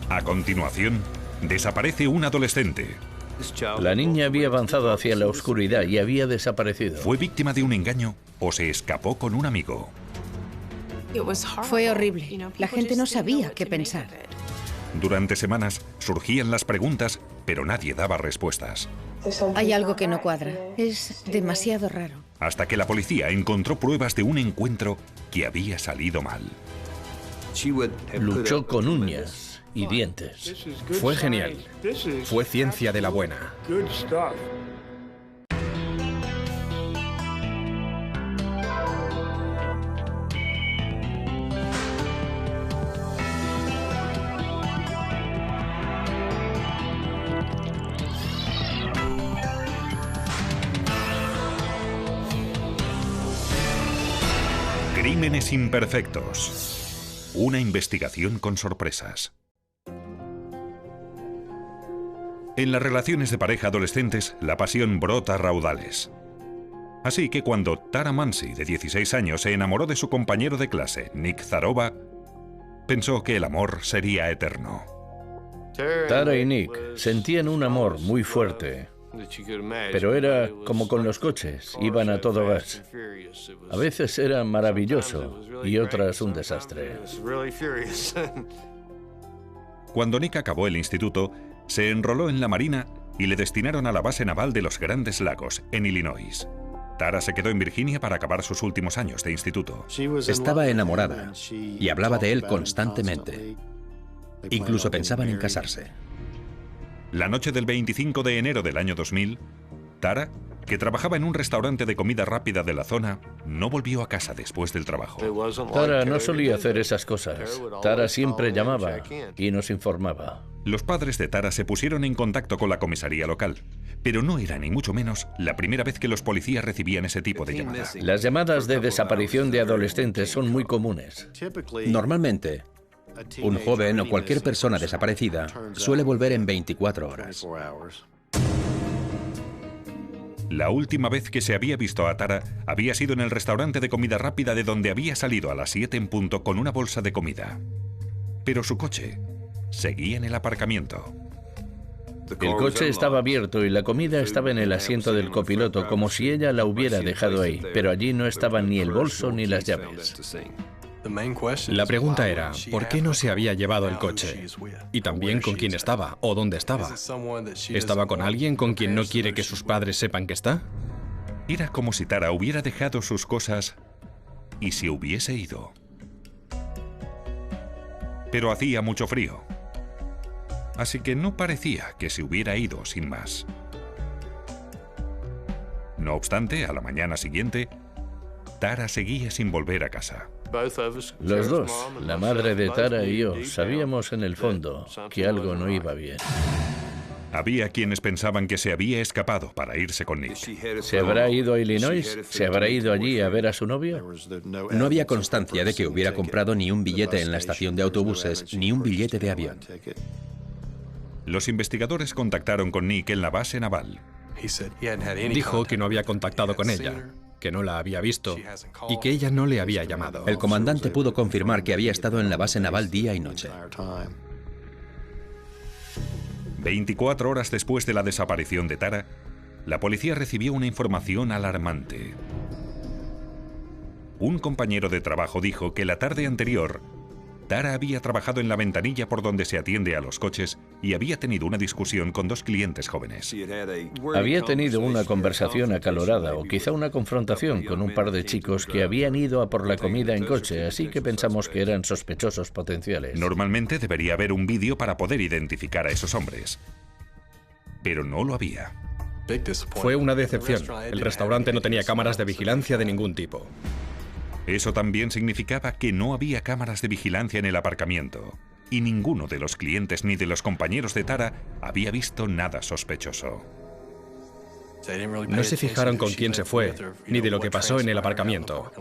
A continuación, desaparece un adolescente. La niña había avanzado hacia la oscuridad y había desaparecido. ¿Fue víctima de un engaño o se escapó con un amigo? Fue horrible. La gente no sabía qué pensar. Durante semanas surgían las preguntas, pero nadie daba respuestas. Hay algo que no cuadra. Es demasiado raro. Hasta que la policía encontró pruebas de un encuentro que había salido mal. Luchó con uñas y dientes. Fue genial. Fue ciencia de la buena. Crímenes imperfectos. Una investigación con sorpresas. En las relaciones de pareja adolescentes, la pasión brota a raudales. Así que cuando Tara Mansi, de 16 años, se enamoró de su compañero de clase, Nick Zarova, pensó que el amor sería eterno. Tara y Nick sentían un amor muy fuerte, pero era como con los coches, iban a todo gas. A veces era maravilloso y otras un desastre. Cuando Nick acabó el instituto, se enroló en la Marina y le destinaron a la base naval de los Grandes Lagos, en Illinois. Tara se quedó en Virginia para acabar sus últimos años de instituto. Estaba enamorada y hablaba de él constantemente. Incluso pensaban en casarse. La noche del 25 de enero del año 2000, Tara, que trabajaba en un restaurante de comida rápida de la zona, no volvió a casa después del trabajo. Tara no solía hacer esas cosas. Tara siempre llamaba y nos informaba. Los padres de Tara se pusieron en contacto con la comisaría local, pero no era ni mucho menos la primera vez que los policías recibían ese tipo de llamada. Las llamadas de desaparición de adolescentes son muy comunes. Normalmente, un joven o cualquier persona desaparecida suele volver en 24 horas. La última vez que se había visto a Tara había sido en el restaurante de comida rápida de donde había salido a las 7 en punto con una bolsa de comida. Pero su coche seguía en el aparcamiento. El coche estaba abierto y la comida estaba en el asiento del copiloto, como si ella la hubiera dejado ahí, pero allí no estaban ni el bolso ni las llaves. La pregunta era, ¿por qué no se había llevado el coche? Y también con quién estaba o dónde estaba. ¿Estaba con alguien con quien no quiere que sus padres sepan que está? Era como si Tara hubiera dejado sus cosas y se hubiese ido. Pero hacía mucho frío. Así que no parecía que se hubiera ido sin más. No obstante, a la mañana siguiente, Tara seguía sin volver a casa. Los dos, la madre de Tara y yo, sabíamos en el fondo que algo no iba bien. Había quienes pensaban que se había escapado para irse con Nick. ¿Se habrá ido a Illinois? ¿Se habrá ido allí a ver a su novio? No había constancia de que hubiera comprado ni un billete en la estación de autobuses ni un billete de avión. Los investigadores contactaron con Nick en la base naval. Dijo que no había contactado con ella, que no la había visto y que ella no le había llamado. El comandante pudo confirmar que había estado en la base naval día y noche. 24 horas después de la desaparición de Tara, la policía recibió una información alarmante. Un compañero de trabajo dijo que la tarde anterior, Tara había trabajado en la ventanilla por donde se atiende a los coches y había tenido una discusión con dos clientes jóvenes. Había tenido una conversación acalorada o quizá una confrontación con un par de chicos que habían ido a por la comida en coche, así que pensamos que eran sospechosos potenciales. Normalmente debería haber un vídeo para poder identificar a esos hombres, pero no lo había. Fue una decepción. El restaurante no tenía cámaras de vigilancia de ningún tipo. Eso también significaba que no había cámaras de vigilancia en el aparcamiento, y ninguno de los clientes ni de los compañeros de Tara había visto nada sospechoso. No se fijaron con quién se fue, ni de lo que pasó en el aparcamiento.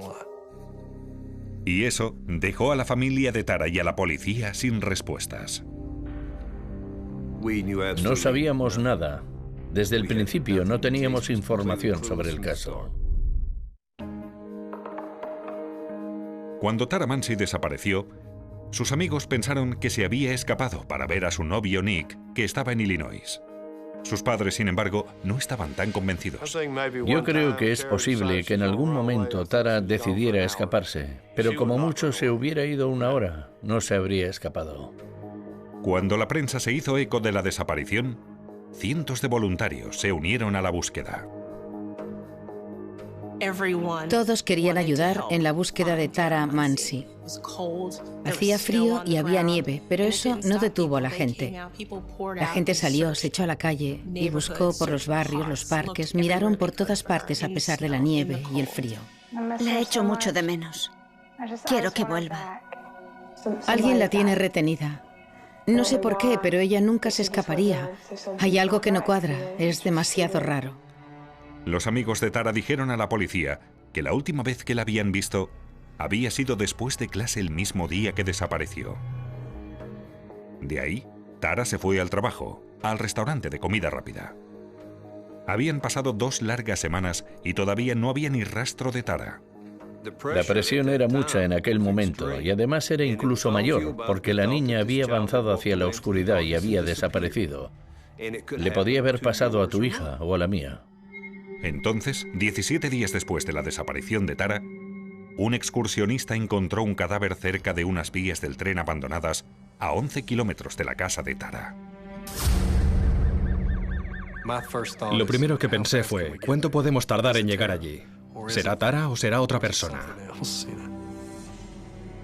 Y eso dejó a la familia de Tara y a la policía sin respuestas. No sabíamos nada. Desde el principio no teníamos información sobre el caso. Cuando Tara Mansi desapareció, Sus amigos pensaron que se había escapado para ver a su novio Nick, que estaba en Illinois. Sus padres, sin embargo, no estaban tan convencidos. Yo creo que es posible que en algún momento Tara decidiera escaparse, pero como mucho se hubiera ido una hora, no se habría escapado. Cuando la prensa se hizo eco de la desaparición, cientos de voluntarios se unieron a la búsqueda. Todos querían ayudar en la búsqueda de Tara Mansi. Hacía frío y había nieve, pero eso no detuvo a la gente. La gente salió, se echó a la calle y buscó por los barrios, los parques, miraron por todas partes a pesar de la nieve y el frío. La echo mucho de menos. Quiero que vuelva. Alguien la tiene retenida. No sé por qué, pero ella nunca se escaparía. Hay algo que no cuadra, es demasiado raro. Los amigos de Tara dijeron a la policía que la última vez que la habían visto había sido después de clase el mismo día que desapareció. De ahí, Tara se fue al trabajo, al restaurante de comida rápida. Habían pasado 2 largas semanas y todavía no había ni rastro de Tara. La presión era mucha en aquel momento y además era incluso mayor, porque la niña había avanzado hacia la oscuridad y había desaparecido. Le podía haber pasado a tu hija o a la mía. Entonces, 17 días después de la desaparición de Tara, un excursionista encontró un cadáver cerca de unas vías del tren abandonadas a 11 kilómetros de la casa de Tara. Lo primero que pensé fue, ¿cuánto podemos tardar en llegar allí? ¿Será Tara o será otra persona?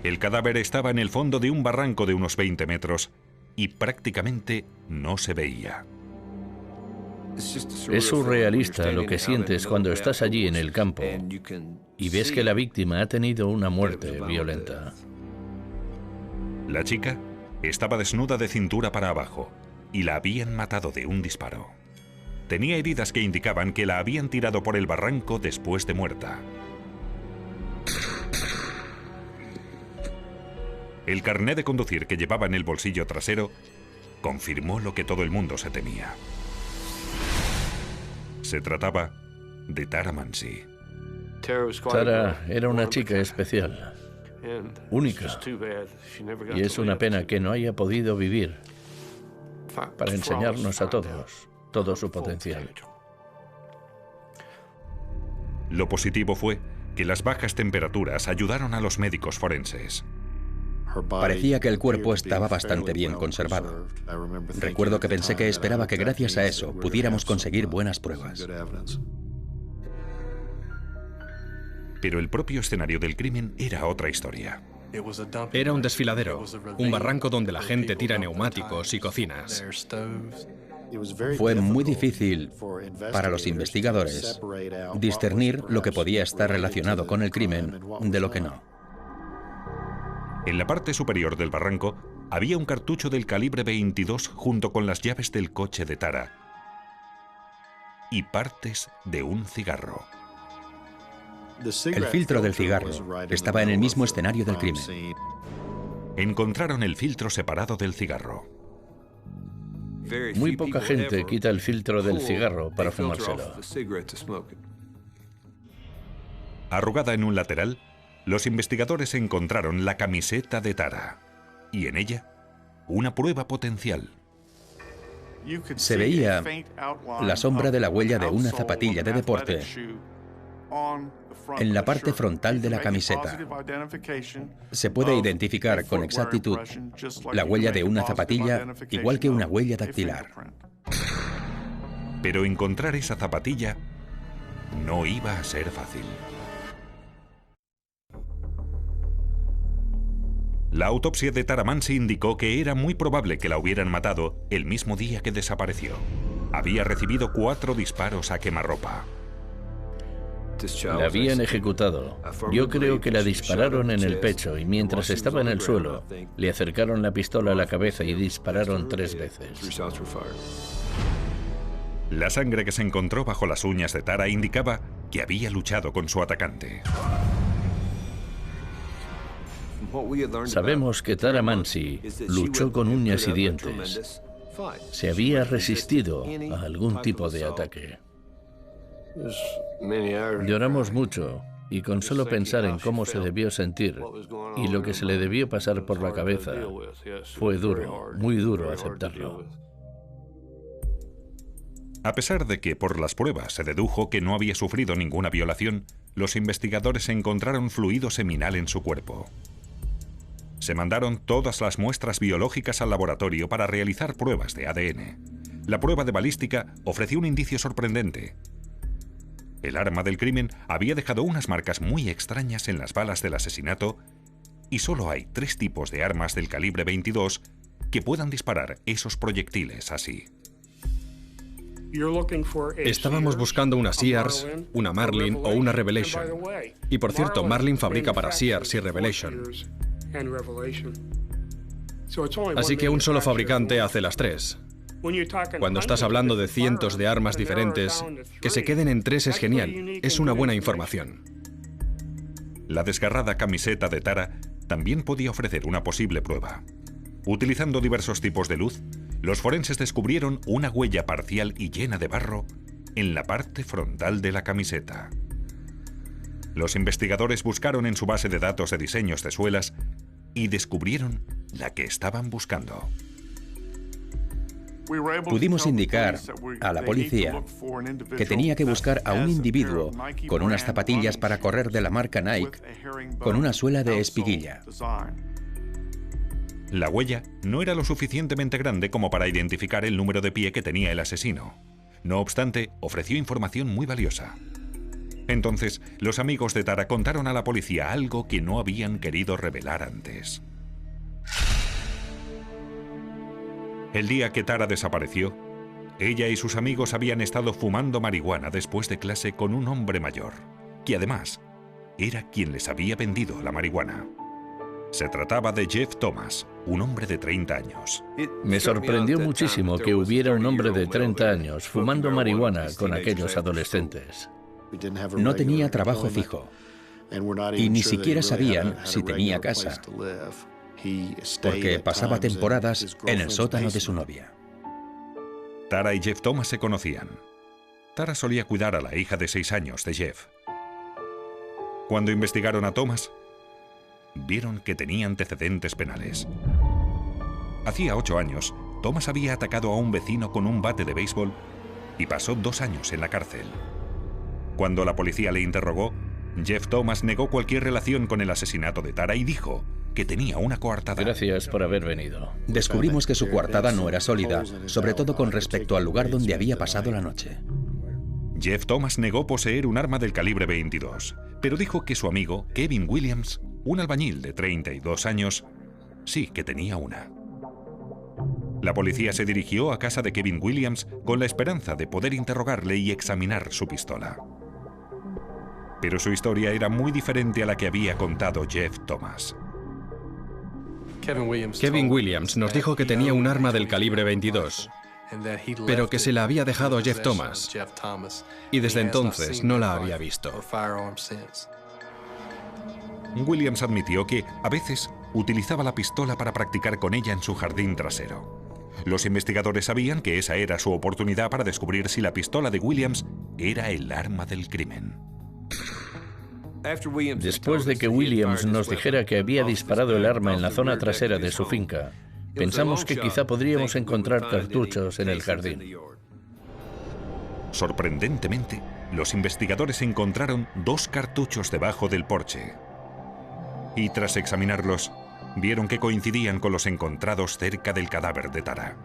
El cadáver estaba en el fondo de un barranco de unos 20 metros y prácticamente no se veía. Es surrealista lo que sientes cuando estás allí en el campo y ves que la víctima ha tenido una muerte violenta. La chica estaba desnuda de cintura para abajo y la habían matado de un disparo. Tenía heridas que indicaban que la habían tirado por el barranco después de muerta. El carné de conducir que llevaba en el bolsillo trasero confirmó lo que todo el mundo se temía. Se trataba de Tara Mansi. Tara era una chica especial, única, y es una pena que no haya podido vivir para enseñarnos a todos todo su potencial. Lo positivo fue que las bajas temperaturas ayudaron a los médicos forenses. Parecía que el cuerpo estaba bastante bien conservado. Recuerdo que pensé que esperaba que gracias a eso pudiéramos conseguir buenas pruebas. Pero el propio escenario del crimen era otra historia. Era un desfiladero, un barranco donde la gente tira neumáticos y cocinas. Fue muy difícil para los investigadores discernir lo que podía estar relacionado con el crimen de lo que no. En la parte superior del barranco había un cartucho del calibre 22 junto con las llaves del coche de Tara y partes de un cigarro. El filtro del cigarro estaba en el mismo escenario del crimen. Encontraron el filtro separado del cigarro. Muy poca gente quita el filtro del cigarro para fumárselo. Arrugada en un lateral, los investigadores encontraron la camiseta de Tara y en ella una prueba potencial. Se veía la sombra de la huella de una zapatilla de deporte en la parte frontal de la camiseta. Se puede identificar con exactitud la huella de una zapatilla, igual que una huella dactilar. Pero encontrar esa zapatilla no iba a ser fácil. La autopsia de Tara Mansi indicó que era muy probable que la hubieran matado el mismo día que desapareció. Había recibido 4 disparos a quemarropa. La habían ejecutado. Yo creo que la dispararon en el pecho y mientras estaba en el suelo, le acercaron la pistola a la cabeza y dispararon 3 veces. La sangre que se encontró bajo las uñas de Tara indicaba que había luchado con su atacante. Sabemos que Tara Mansi luchó con uñas y dientes. Se había resistido a algún tipo de ataque. Lloramos mucho y con solo pensar en cómo se debió sentir, Y lo que se le debió pasar por la cabeza fue duro, muy duro aceptarlo. A pesar de que por las pruebas se dedujo que no había sufrido ninguna violación, los investigadores encontraron fluido seminal en su cuerpo. Se mandaron todas las muestras biológicas al laboratorio para realizar pruebas de ADN. La prueba de balística ofreció un indicio sorprendente. El arma del crimen había dejado unas marcas muy extrañas en las balas del asesinato y solo hay 3 tipos de armas del calibre 22 que puedan disparar esos proyectiles así. Estábamos buscando una Sears, una Marlin o una Revelation. Y por cierto, Marlin fabrica para Sears y Revelation. Así que un solo fabricante hace las 3. Cuando estás hablando de cientos de armas diferentes, que se queden en 3 es genial. Es una buena información. La desgarrada camiseta de Tara también podía ofrecer una posible prueba. Utilizando diversos tipos de luz, los forenses descubrieron una huella parcial y llena de barro en la parte frontal de la camiseta. Los investigadores buscaron en su base de datos de diseños de suelas y descubrieron la que estaban buscando. Pudimos indicar a la policía que tenía que buscar a un individuo con unas zapatillas para correr de la marca Nike con una suela de espiguilla. La huella no era lo suficientemente grande como para identificar el número de pie que tenía el asesino. No obstante, ofreció información muy valiosa. Entonces, los amigos de Tara contaron a la policía algo que no habían querido revelar antes. El día que Tara desapareció, ella y sus amigos habían estado fumando marihuana después de clase con un hombre mayor, que además era quien les había vendido la marihuana. Se trataba de Jeff Thomas, un hombre de 30 años. Me sorprendió muchísimo que hubiera un hombre de 30 años fumando marihuana con aquellos adolescentes. No tenía trabajo fijo y ni siquiera sabían si tenía casa, porque pasaba temporadas en el sótano de su novia. Tara y Jeff Thomas se conocían. Tara solía cuidar a la hija de 6 años de Jeff. Cuando investigaron a Thomas, vieron que tenía antecedentes penales. Hacía 8 años, Thomas había atacado a un vecino con un bate de béisbol y pasó 2 años en la cárcel. Cuando la policía le interrogó, Jeff Thomas negó cualquier relación con el asesinato de Tara y dijo que tenía una coartada. Gracias por haber venido. Descubrimos que su coartada no era sólida, sobre todo con respecto al lugar donde había pasado la noche. Jeff Thomas negó poseer un arma del calibre 22, pero dijo que su amigo, Kevin Williams, un albañil de 32 años, sí que tenía una. La policía se dirigió a casa de Kevin Williams con la esperanza de poder interrogarle y examinar su pistola. Pero su historia era muy diferente a la que había contado Jeff Thomas. Kevin Williams nos dijo que tenía un arma del calibre 22, pero que se la había dejado a Jeff Thomas, y desde entonces no la había visto. Williams admitió que, a veces, utilizaba la pistola para practicar con ella en su jardín trasero. Los investigadores sabían que esa era su oportunidad para descubrir si la pistola de Williams era el arma del crimen. Después de que Williams nos dijera que había disparado el arma en la zona trasera de su finca, pensamos que quizá podríamos encontrar cartuchos en el jardín. Sorprendentemente, los investigadores encontraron 2 cartuchos debajo del porche. Y tras examinarlos, vieron que coincidían con los encontrados cerca del cadáver de Tara.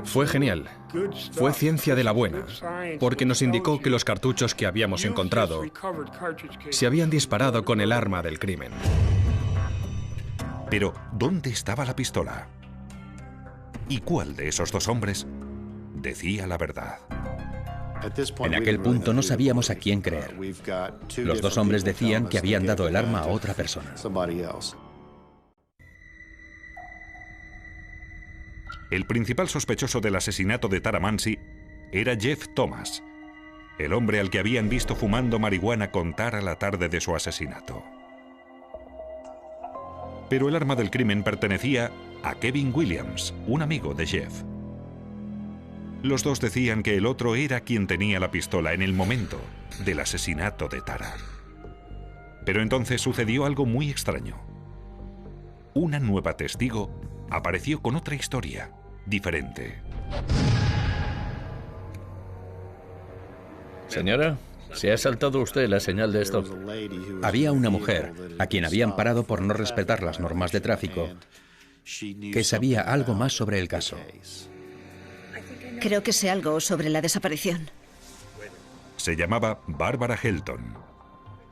Fue genial. Fue ciencia de la buena, porque nos indicó que los cartuchos que habíamos encontrado se habían disparado con el arma del crimen. Pero, ¿dónde estaba la pistola? ¿Y cuál de esos 2 hombres decía la verdad? En aquel punto no sabíamos a quién creer. Los 2 hombres decían que habían dado el arma a otra persona. El principal sospechoso del asesinato de Tara Mansi era Jeff Thomas, el hombre al que habían visto fumando marihuana con Tara la tarde de su asesinato. Pero el arma del crimen pertenecía a Kevin Williams, un amigo de Jeff. Los 2 decían que el otro era quien tenía la pistola en el momento del asesinato de Tara. Pero entonces sucedió algo muy extraño. una nueva testigo apareció con otra historia, diferente. Señora, ¿se ha saltado usted la señal de stop? Había una mujer a quien habían parado por no respetar las normas de tráfico, que sabía algo más sobre el caso. Creo que sé algo sobre la desaparición. Se llamaba Barbara Helton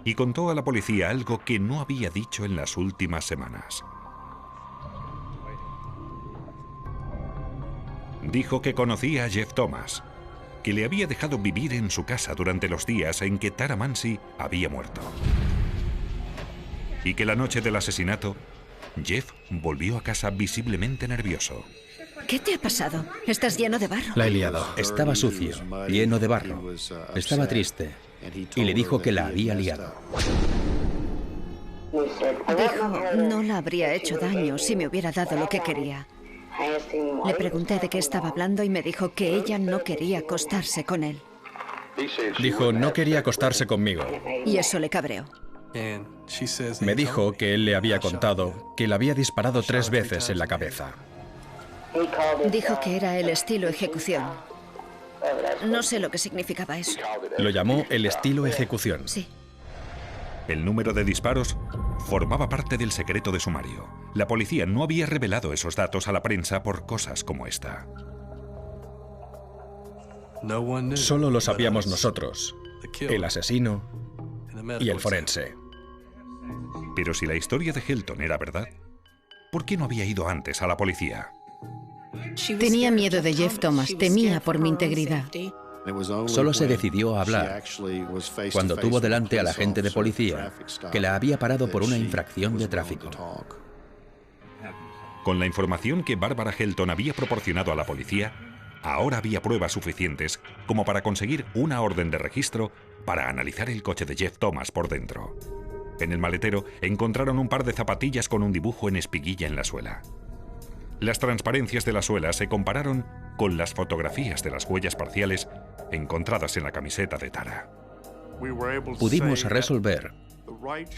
y contó a la policía algo que no había dicho en las últimas semanas. Dijo que conocía a Jeff Thomas, que le había dejado vivir en su casa durante los días en que Tara Mansi había muerto. Y que la noche del asesinato, Jeff volvió a casa visiblemente nervioso. ¿Qué te ha pasado? Estás lleno de barro. La he liado. Estaba sucio, lleno de barro. Estaba triste y le dijo que la había liado. Dijo, no la habría hecho daño si me hubiera dado lo que quería. Le pregunté de qué estaba hablando y me dijo que ella no quería acostarse con él. Dijo, no quería acostarse conmigo. Y eso le cabreó. Me dijo que él le había contado que le había disparado 3 veces en la cabeza. Dijo que era el estilo ejecución. No sé lo que significaba eso. Lo llamó el estilo ejecución. Sí. El número de disparos formaba parte del secreto de sumario. La policía no había revelado esos datos a la prensa por cosas como esta. Solo lo sabíamos nosotros, el asesino y el forense. Pero si la historia de Helton era verdad, ¿por qué no había ido antes a la policía? Tenía miedo de Jeff Thomas, temía por mi integridad. Solo se decidió a hablar cuando tuvo delante al agente de policía que la había parado por una infracción de tráfico. Con la información que Barbara Helton había proporcionado a la policía, ahora había pruebas suficientes como para conseguir una orden de registro para analizar el coche de Jeff Thomas por dentro. En el maletero encontraron un par de zapatillas con un dibujo en espiguilla en la suela. Las transparencias de la suela se compararon con las fotografías de las huellas parciales encontradas en la camiseta de Tara. Pudimos resolver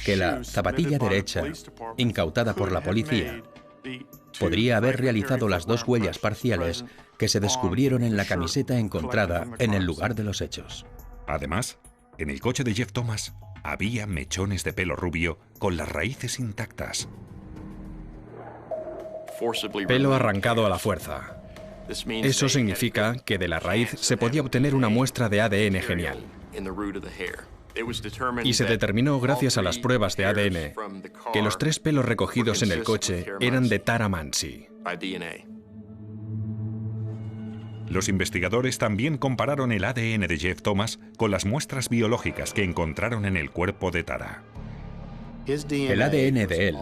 que la zapatilla derecha, incautada por la policía, podría haber realizado las 2 huellas parciales que se descubrieron en la camiseta encontrada en el lugar de los hechos. Además, en el coche de Jeff Thomas había mechones de pelo rubio con las raíces intactas. Pelo arrancado a la fuerza. Eso significa que de la raíz se podía obtener una muestra de ADN genial. Y se determinó gracias a las pruebas de ADN que los 3 pelos recogidos en el coche eran de Tara Mansi. Los investigadores también compararon el ADN de Jeff Thomas con las muestras biológicas que encontraron en el cuerpo de Tara. El ADN de él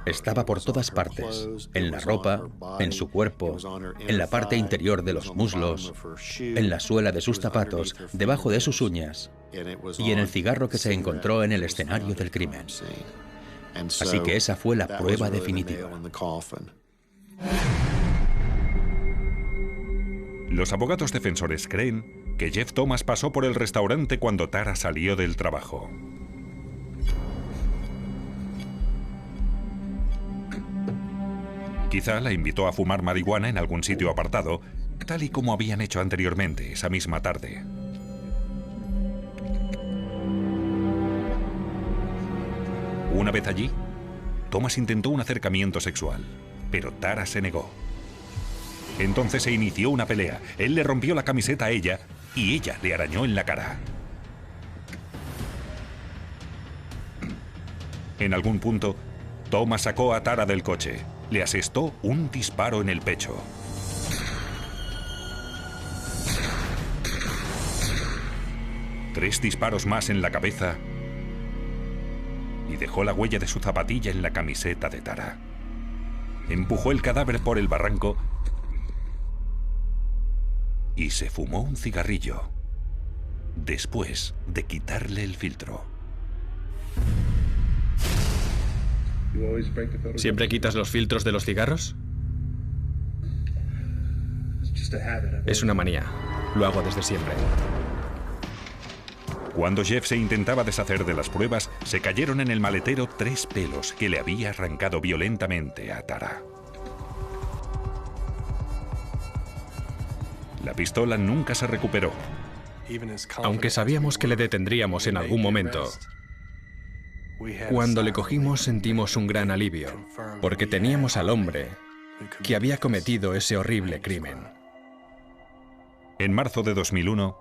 estaba por todas partes, en la ropa, en su cuerpo, en la parte interior de los muslos, en la suela de sus zapatos, debajo de sus uñas y en el cigarro que se encontró en el escenario del crimen. Así que esa fue la prueba definitiva. Los abogados defensores creen que Jeff Thomas pasó por el restaurante cuando Tara salió del trabajo. Quizá la invitó a fumar marihuana en algún sitio apartado, tal y como habían hecho anteriormente esa misma tarde. Una vez allí, Thomas intentó un acercamiento sexual, pero Tara se negó. Entonces se inició una pelea. Él le rompió la camiseta a ella y ella le arañó en la cara. En algún punto, Thomas sacó a Tara del coche. Le asestó un disparo en el pecho. Tres disparos más en la cabeza y dejó la huella de su zapatilla en la camiseta de Tara. Empujó el cadáver por el barranco y se fumó un cigarrillo después de quitarle el filtro. ¿Siempre quitas los filtros de los cigarros? Es una manía. Lo hago desde siempre. Cuando Jeff se intentaba deshacer de las pruebas, se cayeron en el maletero 3 pelos que le había arrancado violentamente a Tara. La pistola nunca se recuperó. Aunque sabíamos que le detendríamos en algún momento, cuando le cogimos sentimos un gran alivio, porque teníamos al hombre que había cometido ese horrible crimen. En marzo de 2001,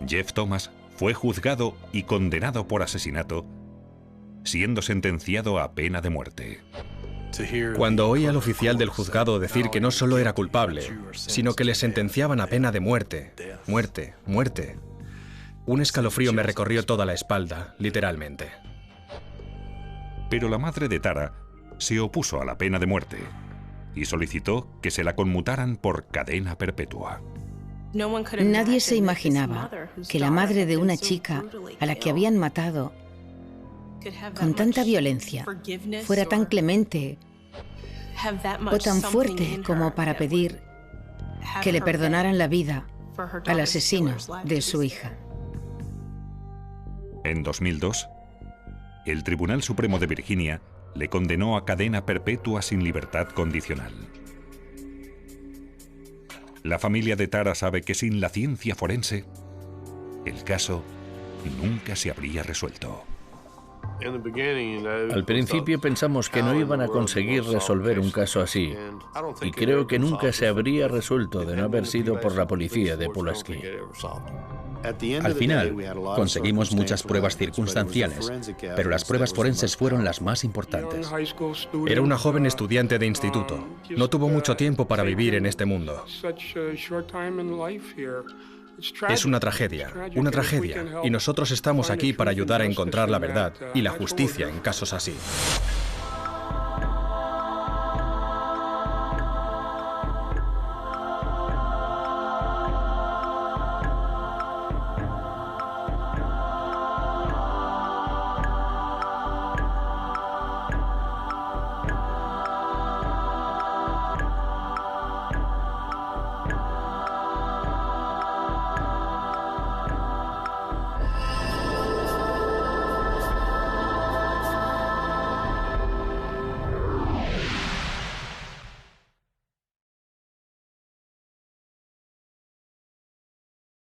Jeff Thomas fue juzgado y condenado por asesinato, siendo sentenciado a pena de muerte. Cuando oí al oficial del juzgado decir que no solo era culpable, sino que le sentenciaban a pena de muerte, muerte, un escalofrío me recorrió toda la espalda, literalmente. Pero la madre de Tara se opuso a la pena de muerte y solicitó que se la conmutaran por cadena perpetua. Nadie se imaginaba que la madre de una chica a la que habían matado con tanta violencia fuera tan clemente o tan fuerte como para pedir que le perdonaran la vida al asesino de su hija. En 2002, el Tribunal Supremo de Virginia le condenó a cadena perpetua sin libertad condicional. La familia de Tara sabe que sin la ciencia forense, el caso nunca se habría resuelto. Al principio pensamos que no iban a conseguir resolver un caso así, y creo que nunca se habría resuelto de no haber sido por la policía de Pulaski. Al final, conseguimos muchas pruebas circunstanciales, pero las pruebas forenses fueron las más importantes. Era una joven estudiante de instituto. No tuvo mucho tiempo para vivir en este mundo. Es una tragedia, y nosotros estamos aquí para ayudar a encontrar la verdad y la justicia en casos así.